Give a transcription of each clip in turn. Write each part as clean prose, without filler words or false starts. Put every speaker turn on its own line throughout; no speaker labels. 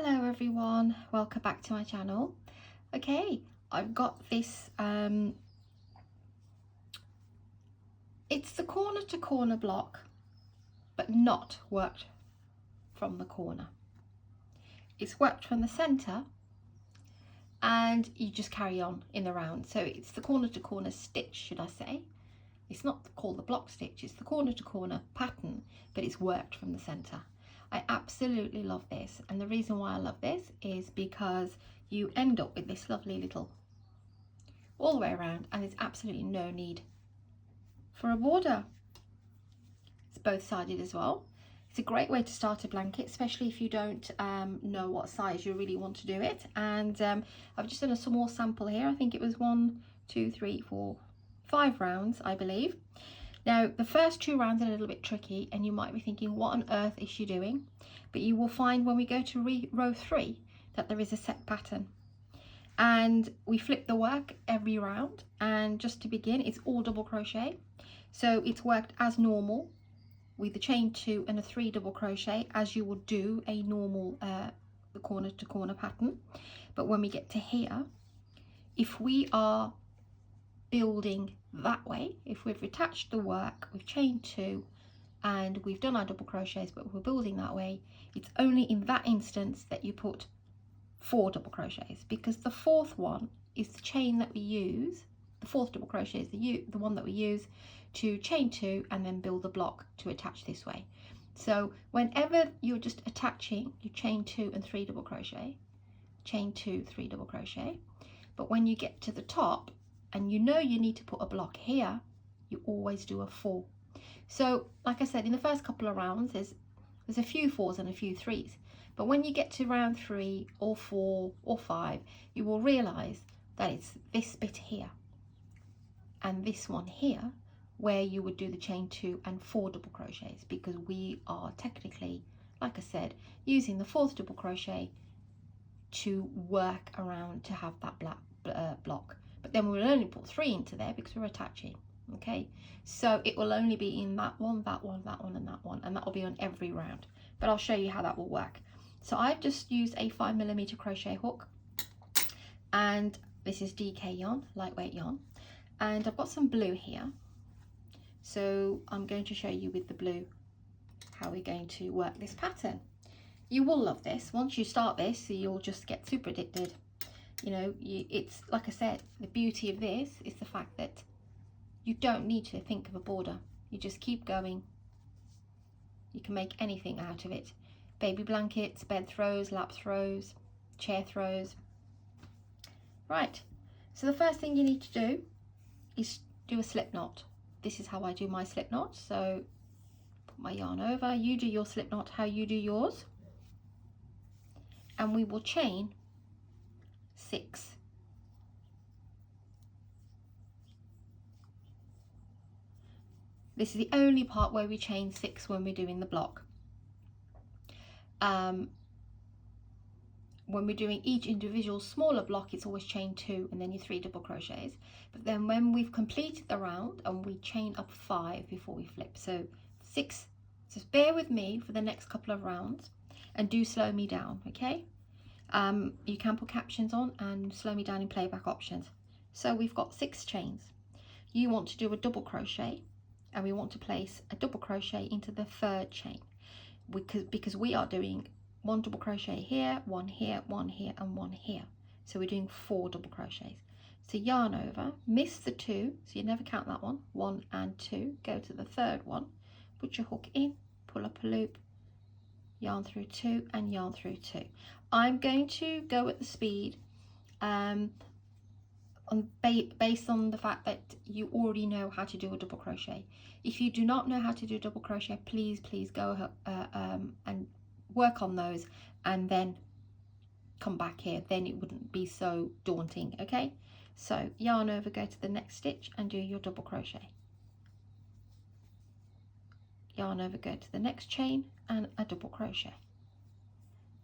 Hello everyone, welcome back to my channel. Okay, I've got this, it's the corner to corner block, but not worked from the corner. It's worked from the center and you just carry on in the round. So it's the corner to corner stitch, should I say. It's not called the block stitch, it's the corner to corner pattern, but it's worked from the center. I absolutely love this, and the reason why I love this is because you end up with this lovely little all the way around, and there's absolutely no need for a border. It's both sided as well. It's a great way to start a blanket, especially if you don't know what size you really want to do it. And I've just done a small sample here. I think it was 1, 2, 3, 4, 5 rounds, I believe. Now, the first 2 rounds are a little bit tricky, and you might be thinking, what on earth is she doing? But you will find when we go to row 3 that there is a set pattern. And we flip the work every round. And just to begin, it's all double crochet. So it's worked as normal with a chain 2 and a 3 double crochet, as you would do a normal the corner to corner pattern. But when we get to here, if we are building that way, if we've attached the work, we've chained 2 and we've done our double crochets, but we're building that way, it's only in that instance that you put 4 double crochets, because the 4th one is the chain that we use. The 4th double crochet is the one that we use to chain 2 and then build the block to attach this way. So whenever you're just attaching, you chain 2 and 3 double crochet, chain 2, 3 double crochet. But when you get to the top and you know you need to put a block here, you always do a 4. So like I said, in the first couple of rounds there's a few 4s and a few 3s, but when you get to round 3 or 4 or 5, you will realize that it's this bit here and this one here where you would do the chain 2 and 4 double crochets, because we are technically, like I said, using the 4th double crochet to work around to have that block. But then we'll only put 3 into there because we're attaching. Okay, so it will only be in that one, that one, that one, and that one, and that will be on every round. But I'll show you how that will work. So I've just used a 5mm crochet hook, and this is DK yarn, lightweight yarn, and I've got some blue here. So I'm going to show you with the blue how we're going to work this pattern. You will love this. Once you start this, you'll just get super addicted. You know, it's like I said, the beauty of this is the fact that you don't need to think of a border. You just keep going. You can make anything out of it. Baby blankets, bed throws, lap throws, chair throws. Right, so the first thing you need to do is do a slip knot. This is how I do my slip knot. So put my yarn over, you do your slip knot how you do yours, and we will chain 6. This is the only part where we chain 6 when we're doing the block. When we're doing each individual smaller block, it's always chain 2 and then your 3 double crochets. But then when we've completed the round, and we chain up 5 before we flip. So 6, just bear with me for the next couple of rounds and do slow me down, okay? You can put captions on and slow me down in playback options. So we've got 6 chains. You want to do a double crochet, and we want to place a double crochet into the 3rd chain, because we are doing 1 double crochet here, 1 here, 1 here, and 1 here. So we're doing 4 double crochets. So yarn over, miss the 2, so you never count that one, 1 and 2, go to the 3rd one, put your hook in, pull up a loop, yarn through 2 and yarn through 2. I'm going to go at the speed based on the fact that you already know how to do a double crochet. If you do not know how to do double crochet, please go and work on those and then come back here, then it wouldn't be so daunting. Okay, so yarn over, go to the next stitch and do your double crochet, yarn over, go to the next chain and a double crochet.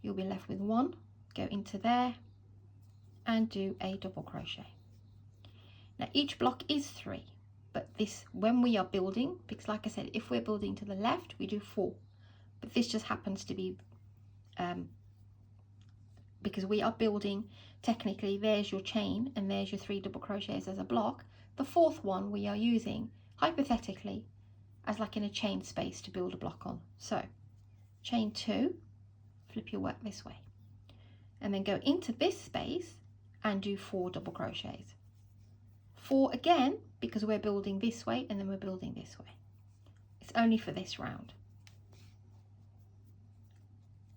You'll be left with 1, go into there and do a double crochet. Now each block is 3, but this, when we are building, because like I said, if we're building to the left we do 4, but this just happens to be because we are building, technically there's your chain and there's your 3 double crochets as a block. The fourth one we are using hypothetically as like in a chain space to build a block on. So chain 2, flip your work this way, and then go into this space and do 4 double crochets. 4 again, because we're building this way and then we're building this way. It's only for this round.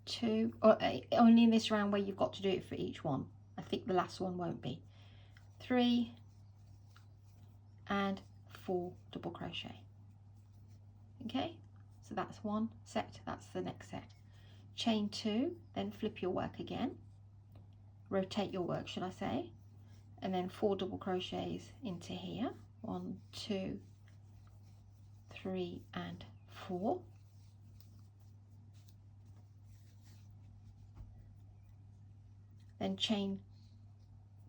2, or only in this round where you've got to do it for each one. I think the last one won't be. 3 and 4 double crochet. Okay, so that's one set, that's the next set. Chain 2, then flip your work again, rotate your work should I say, and then 4 double crochets into here. 1, 2, 3 and 4. Then chain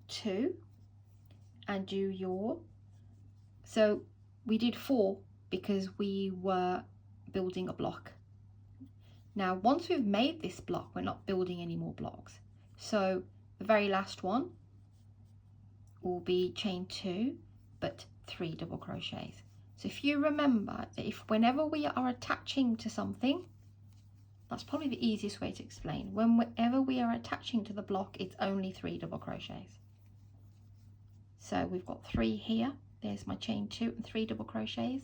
2 and do your, so we did 4 because we were building a block. Now once we've made this block, we're not building any more blocks, so the very last one will be chain 2 but 3 double crochets. So if you remember that if whenever we are attaching to something, that's probably the easiest way to explain. Whenever we are attaching to the block, it's only 3 double crochets. So we've got 3 here. There's my chain 2 and 3 double crochets.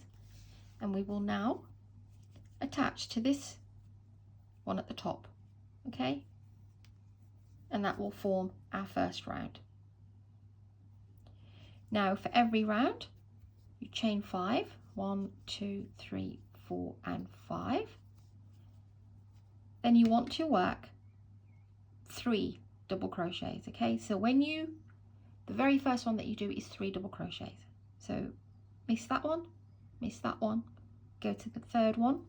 And we will now attach to this one at the top. Okay? And that will form our first round. Now for every round, you chain 5. 1, 2, 3, 4 and 5. Then you want to work 3 double crochets. Okay, so when you, the very first one that you do is 3 double crochets. So miss that one, go to the third one,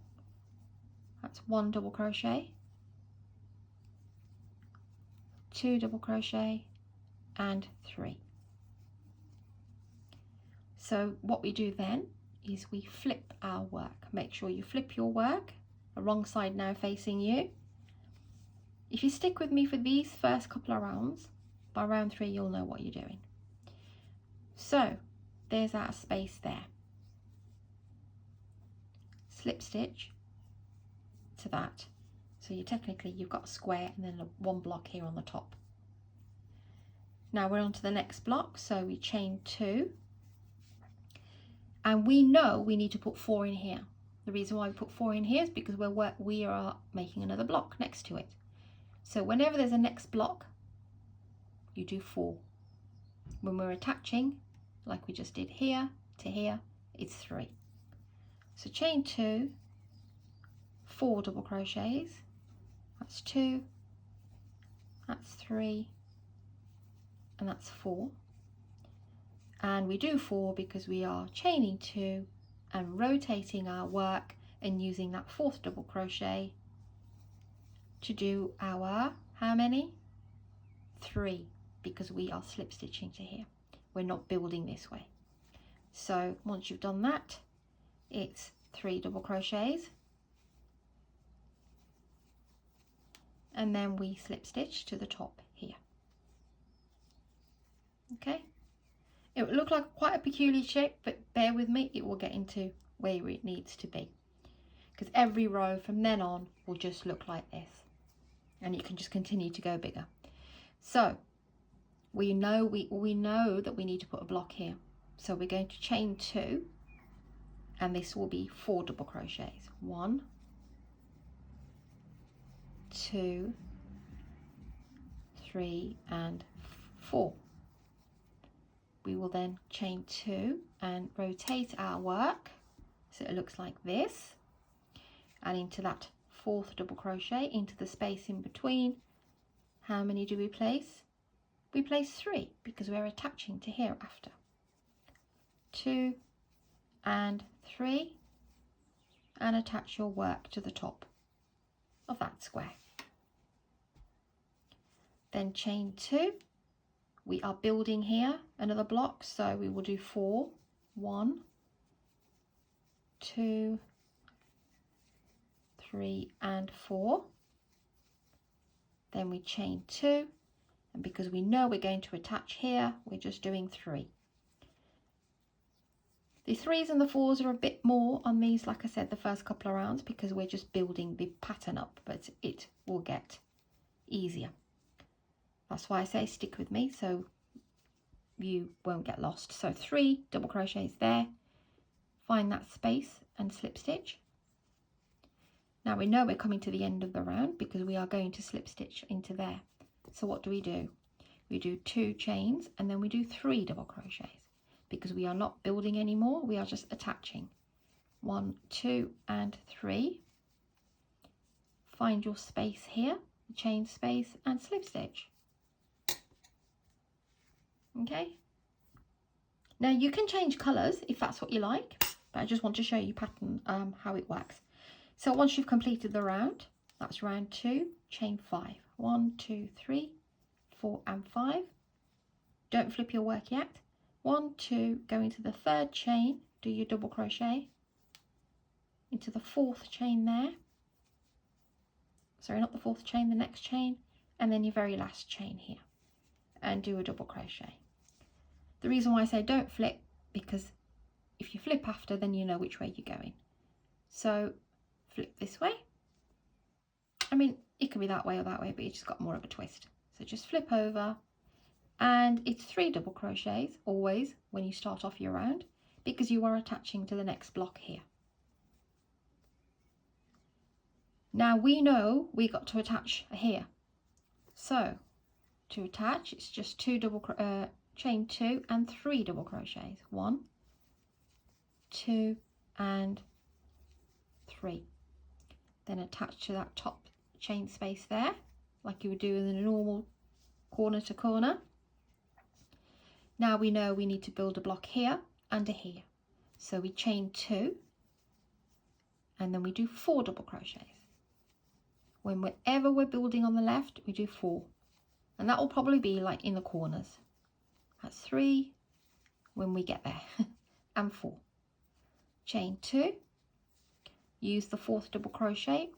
that's 1 double crochet, 2 double crochet and 3. So what we do then is we flip our work. Make sure you flip your work, the wrong side now facing you. If you stick with me for these first couple of rounds, by round 3 you'll know what you're doing. So there's our space there. Slip stitch to that. So you've got a square and then one block here on the top. Now we're on to the next block, so we chain 2. And we know we need to put 4 in here. The reason why we put 4 in here is because we are making another block next to it. So whenever there's a next block, you do 4. When we're attaching, like we just did here to here, it's 3. So chain 2, 4 double crochets, that's 2, that's 3, and that's 4. And we do 4 because we are chaining 2 and rotating our work and using that 4th double crochet to do our, how many? 3, because we are slip stitching to here. We're not building this way. So once you've done that, it's 3 double crochets, and then we slip stitch to the top here. Okay, it will look like quite a peculiar shape, but bear with me, it will get into where it needs to be, because every row from then on will just look like this, and you can just continue to go bigger. So we know that we need to put a block here, so we're going to chain 2, and this will be 4 double crochets. 1, 2, 3 and 4. We will then chain 2 and rotate our work so it looks like this, and into that 4th double crochet into the space in between. How many do we place? We place 3 because we're attaching to here after. 2 and 3, and attach your work to the top of that square. Then chain 2. We are building here another block, so we will do 4. 1, 2, 3 and 4. Then then we chain 2, and because we know we're going to attach here, we're just doing 3. The 3s and the 4s are a bit more on these, like I said, the first couple of rounds, because we're just building the pattern up, but it will get easier. That's why I say stick with me, so you won't get lost. So 3 double crochets there, find that space and slip stitch. Now we know we're coming to the end of the round because we are going to slip stitch into there. So what do? We do 2 chains and then we do 3 double crochets because we are not building anymore, we are just attaching. 1, 2 and 3. Find your space here, chain space and slip stitch. Okay, now you can change colours if that's what you like, but I just want to show you pattern how it works. So once you've completed the round, that's round 2, chain 5. 1, 2, 3, 4 and 5. Don't flip your work yet. 1, 2, go into the 3rd chain, do your double crochet into the 4th chain there. Sorry, not the 4th chain, the next chain, and then your very last chain here, and do a double crochet. The reason why I say don't flip, because if you flip after, then you know which way you're going. So flip this way. I mean, it can be that way or that way, but you just got more of a twist. So just flip over, and it's 3 double crochets always when you start off your round, because you are attaching to the next block here. Now we know we got to attach here, so to attach it's just 2 double chain 2 and 3 double crochets. 1, 2 and 3. Then attach to that top chain space there, like you would do in a normal corner to corner. Now we know we need to build a block here and a here, so we chain 2 and then we do 4 double crochets. Whenever we're building on the left, we do 4, and that will probably be like in the corners. That's 3 when we get there and 4. Chain 2, use the 4th double crochet,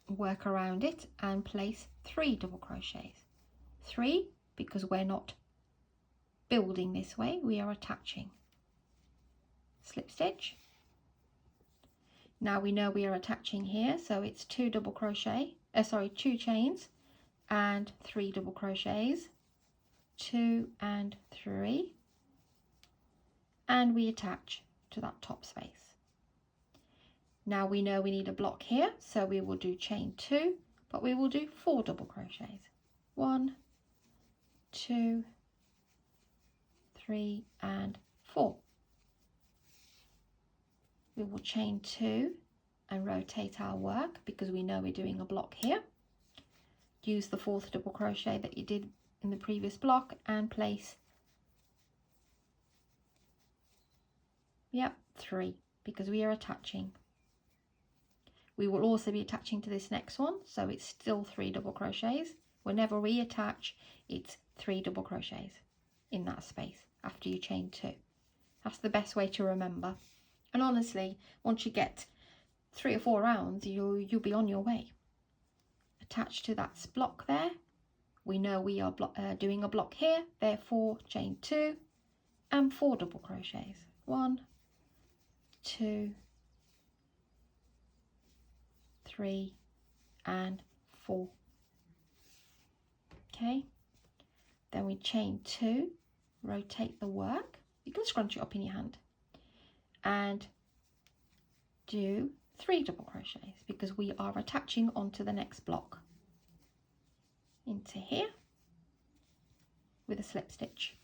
work around it and place 3 double crochets. 3 because we're not building this way, we are attaching. Slip stitch. Now we know we are attaching here, so it's 2 double crochet, 2 chains and 3 double crochets, 2 and 3, and we attach to that top space. Now we know we need a block here, so we will do chain 2, but we will do 4 double crochets. 1, 2, 3 and 4. We will chain 2 and rotate our work because we know we're doing a block here. Use the 4th double crochet that you did in the previous block and place 3 because we are attaching. We will also be attaching to this next one, so it's still 3 double crochets. Whenever we attach, it's 3 double crochets in that space after you chain 2. That's the best way to remember. And honestly, once you get 3 or 4 rounds, you'll be on your way. Attach to that block there. We know we are doing a block here, therefore chain 2 and 4 double crochets. 1, 2, 3 and 4. Okay, then we chain 2, rotate the work, you can scrunch it up in your hand, and do 3 double crochets because we are attaching onto the next block into here with a slip stitch.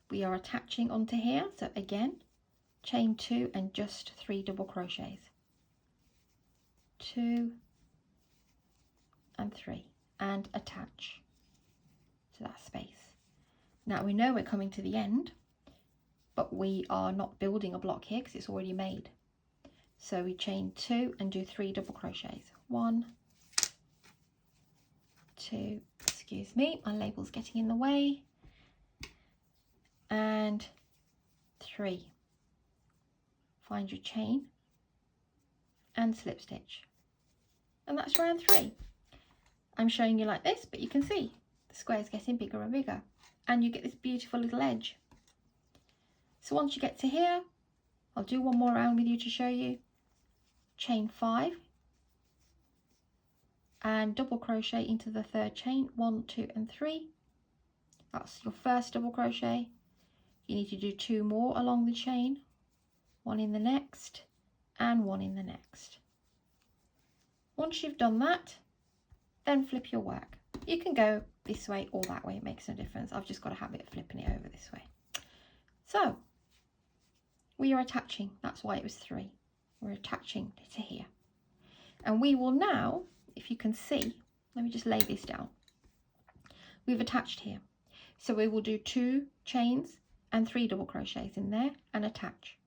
We are attaching onto here, so again chain 2 and just 3 double crochets. 2 and 3 and attach to that space. Now we know we're coming to the end, but we are not building a block here because it's already made. So we chain 2 and do 3 double crochets. 1, 2, excuse me, my label's getting in the way, and 3. Find your chain and slip stitch. and that's round 3. I'm showing you like this, but you can see the square is getting bigger and bigger, and you get this beautiful little edge. So once you get to here, I'll do one more round with you to show you. Chain 5 and double crochet into the 3rd chain, 1, 2 and 3. That's your first double crochet. You need to do 2 more along the chain, 1 in the next and 1 in the next. Once you've done that, then flip your work. You can go this way or that way, it makes no difference. I've just got a habit of flipping it over this way. So we are attaching, that's why it was 3. We're attaching to here. And we will now, if you can see, let me just lay this down. We've attached here. So we will do 2 chains and 3 double crochets in there and attach.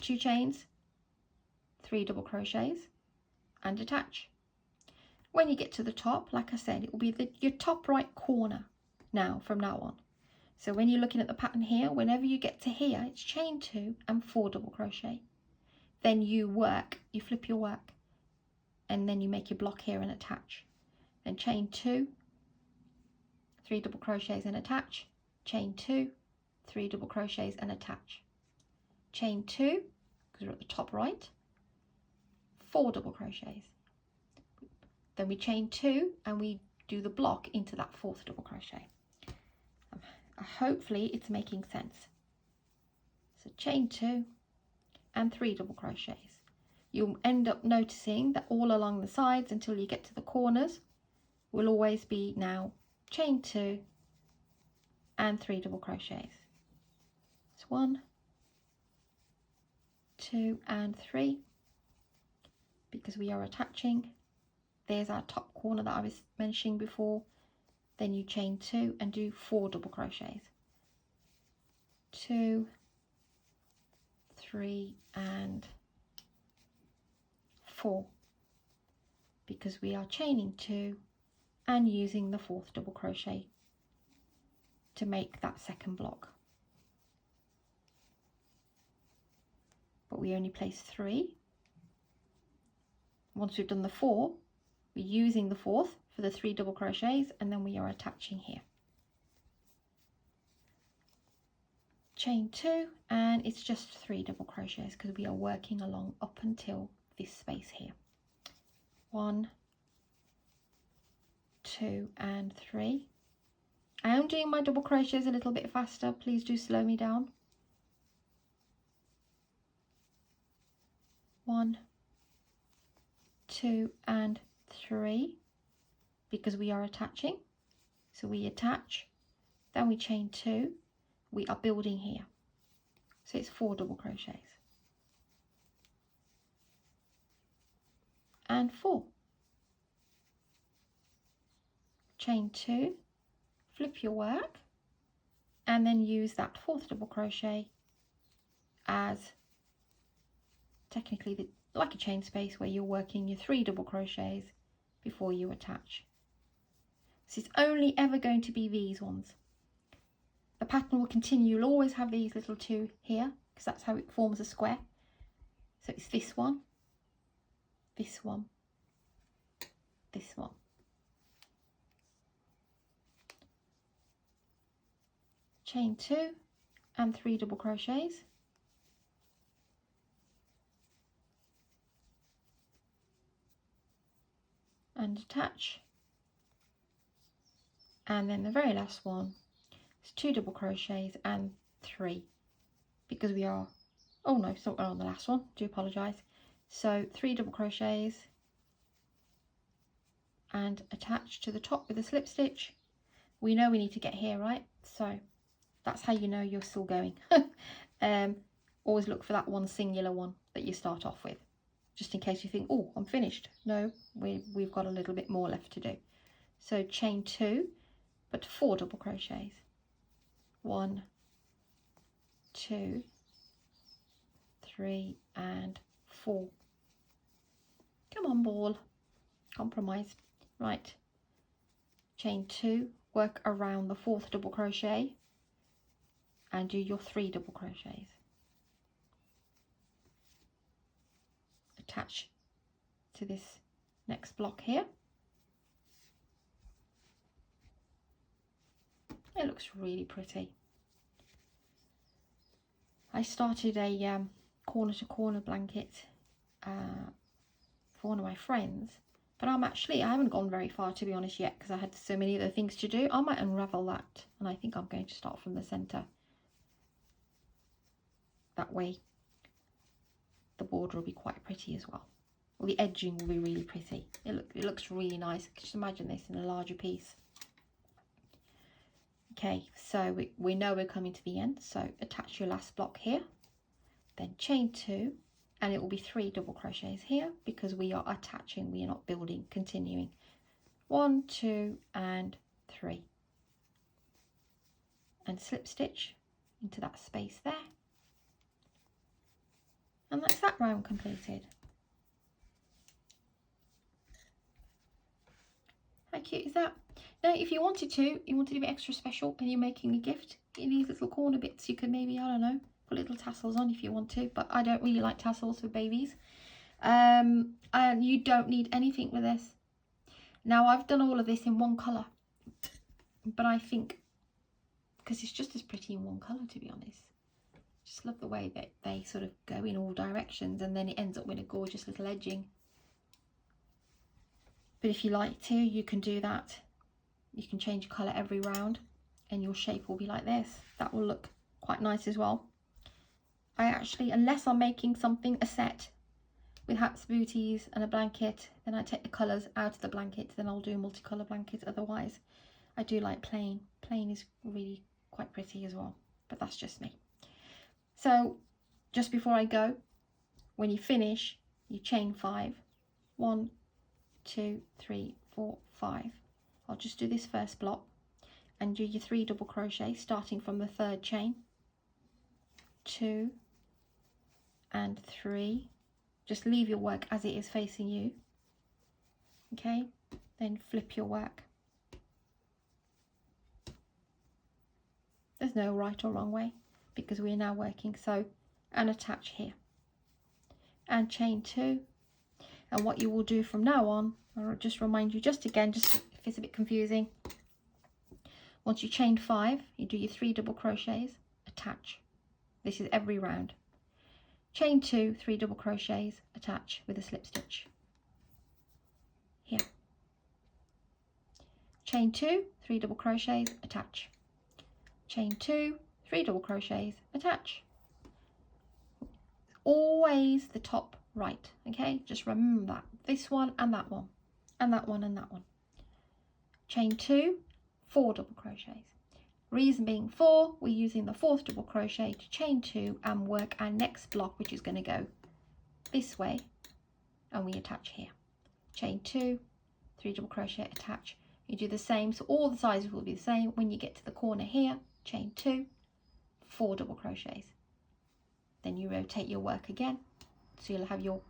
2 chains, 3 double crochets and attach. When you get to the top, like I said, it will be your top right corner now from now on. So when you're looking at the pattern here, whenever you get to here, it's chain 2 and 4 double crochet. Then you flip your work, and then you make your block here and attach. Then chain 2, 3 double crochets and attach. Chain 2, 3 double crochets and attach. Chain 2, because we're at the top right, 4 double crochets. Then we chain 2 and we do the block into that 4th double crochet. Hopefully it's making sense. So chain 2 and 3 double crochets. You'll end up noticing that all along the sides until you get to the corners will always be now chain 2 and 3 double crochets. It's 1, 2 and 3, because we are attaching. There's our top corner that I was mentioning before. Then you chain 2 and do 4 double crochets. 2, 3 and 4, because we are chaining 2 and using the 4th double crochet to make that 2nd block. But we only place 3. Once we've done the 4, we're using the 4th for the 3 double crochets, and then we are attaching here. Chain 2, and it's just 3 double crochets because we are working along up until this space here. 1, 2 and 3. I am doing my double crochets a little bit faster, please do slow me down. 1, 2 and 3, because we are attaching. So we attach, then we chain 2, we are building here. So it's 4 double crochets. And 4. Chain 2, flip your work, and then use that 4th double crochet as technically like a chain space where you're working your 3 double crochets before you attach. This is only ever going to be these ones. The pattern will continue. You'll always have these little 2 here because that's how it forms a square. So it's this one, this one, this one. Chain 2 and 3 double crochets. And attach, and then the very last one is 2 double crochets and 3, because we are, oh no, it's not on the last one, do apologise. So 3 double crochets and attach to the top with a slip stitch. We know we need to get here, right? So that's how you know you're still going. Always look for that one singular one that you start off with, just in case you think, oh, I'm finished. No, we've got a little bit more left to do. So chain 2, but 4 double crochets. 1, 2, 3 and 4. Come on, ball. Compromise. Right. Chain 2, work around the 4th double crochet and do your 3 double crochets. Attach to this next block here. It looks really pretty. I started a corner to corner blanket for one of my friends, but I haven't gone very far, to be honest, yet, because I had so many other things to do. I might unravel that, and I think I'm going to start from the center. That way the border will be quite pretty as well. Well, the edging will be really pretty. It looks really nice. Just imagine this in a larger piece. Okay, so we know we're coming to the end, so attach your last block here, then chain 2, and it will be 3 double crochets here because we are attaching, we are not building, continuing. 1, 2 and 3, and slip stitch into that space there, and that's that round completed. How cute is that? Now, if you wanted to be extra special and you're making a gift, in these little corner bits, you could maybe, I don't know, put little tassels on if you want to, but I don't really like tassels for babies. And you don't need anything with this. Now, I've done all of this in one colour, but I think, because it's just as pretty in one colour, to be honest. Just love the way that they sort of go in all directions, and then it ends up with a gorgeous little edging. But if you like to, you can do that. You can change colour every round and your shape will be like this. That will look quite nice as well. I actually, unless I'm making something, a set with hats, booties and a blanket, then I take the colours out of the blanket, then I'll do a multicolour blanket. Otherwise, I do like plain. Plain is really quite pretty as well, but that's just me. So just before I go, when you finish, you chain 5. 1, 2, 3, 4, 5. I'll just do this first block and do your 3 double crochet starting from the 3rd chain. 2 and 3. Just leave your work as it is facing you. Okay, then flip your work. There's no right or wrong way because we're now working. So, and attach here and chain 2. And what you will do from now on, I'll just remind you just again, just if it's a bit confusing, once you chain 5, you do your 3 double crochets, attach. This is every round. Chain 2, 3 double crochets, attach with a slip stitch. Here. Chain 2, 3 double crochets, attach. Chain 2, 3 double crochets, attach. Always the top right, okay? Just remember that. This one and that one, and that one and that one. Chain 2, 4 double crochets. Reason being 4, we're using the 4th double crochet to chain 2 and work our next block, which is going to go this way, and we attach here. Chain 2, 3 double crochet, attach. You do the same, so all the sizes will be the same. When you get to the corner here, chain 2, 4 double crochets. Then you rotate your work again, so you'll have your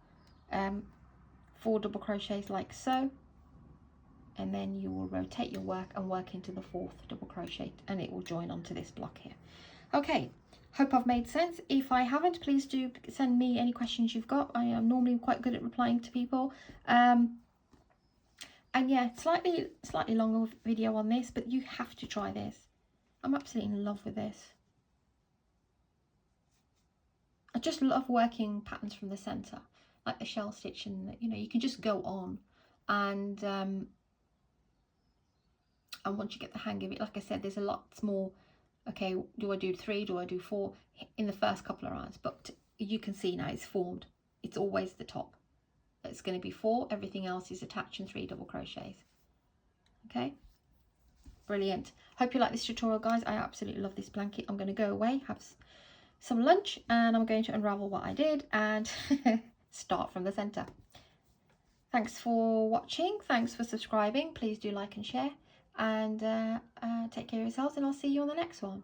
4 double crochets like so, and then you will rotate your work and work into the 4th double crochet, and it will join onto this block here. Okay, hope I've made sense. If I haven't, please do send me any questions you've got. I am normally quite good at replying to people. And yeah, slightly longer video on this, but you have to try this. I'm absolutely in love with this. I just love working patterns from the center, like the shell stitch, and you know, you can just go on, and once you get the hang of it, like I said, there's a lot more. Okay, do I do 3? Do I do 4 in the first couple of rounds? But you can see now it's formed. It's always the top. It's going to be 4. Everything else is attached and 3 double crochets. Okay, brilliant. Hope you like this tutorial, guys. I absolutely love this blanket. I'm going to go away, have some lunch, and I'm going to unravel what I did and start from the center. Thanks for watching. Thanks for subscribing. Please do like and share, and take care of yourselves, and I'll see you on the next one.